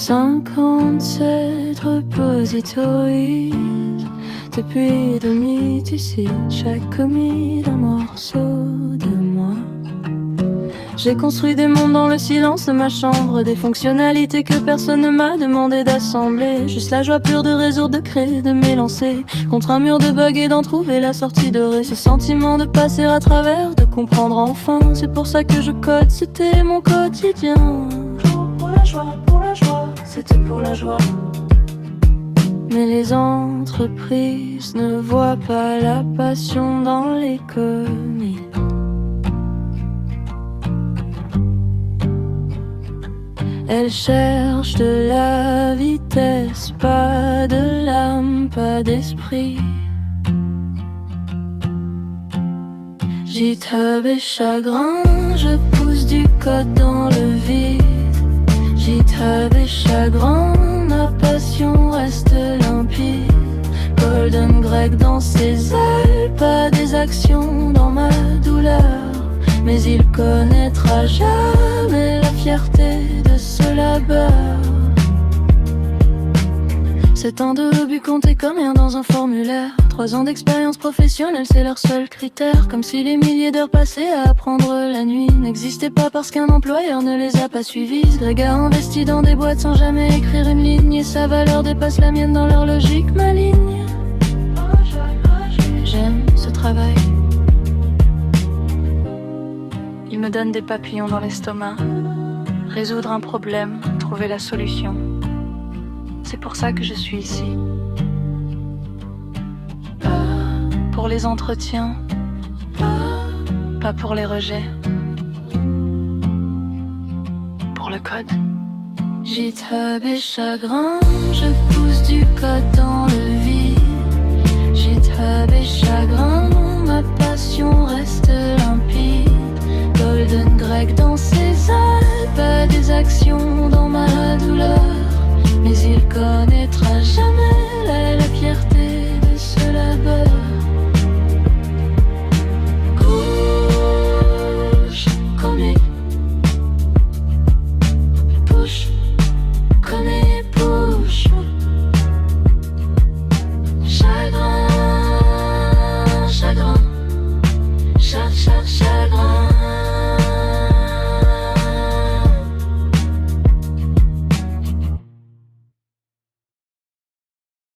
57 repositories. Depuis 2000 ici, chaque commis d'un morceau de moi. J'ai construit des mondes dans le silence de ma chambre, des fonctionnalités que personne ne m'a demandé d'assembler. Juste la joie pure de résoudre, de créer, de m'élancer contre un mur de bugs et d'en trouver la sortie dorée. Ce sentiment de passer à travers, de comprendre enfin. C'est pour ça que je code, c'était mon quotidien. Pour la joie, c'était pour la joie. Mais les entreprises ne voient pas la passion dans les commis. Elles cherchent de la vitesse, pas de l'âme, pas d'esprit. GitHub et chagrin, je pousse du code dans le vide. GitHub et chagrin, ma passion reste limpide. Golden Greg dans ses ailes, pas des actions dans ma douleur. Mais il connaîtra jamais la fierté de ce labeur. C'est un de but compté comme rien dans un formulaire. 3 ans d'expérience professionnelle, c'est leur seul critère. Comme si les milliers d'heures passées à apprendre la nuit n'existaient pas parce qu'un employeur ne les a pas suivis. Greg a investi dans des boîtes sans jamais écrire une ligne, et sa valeur dépasse la mienne dans leur logique maligne. J'aime ce travail. Il me donne des papillons dans l'estomac. Résoudre un problème, trouver la solution. C'est pour ça que je suis ici. Pas pour les entretiens, pas pour les rejets. Pour le code. GitHub et chagrin, je pousse du code dans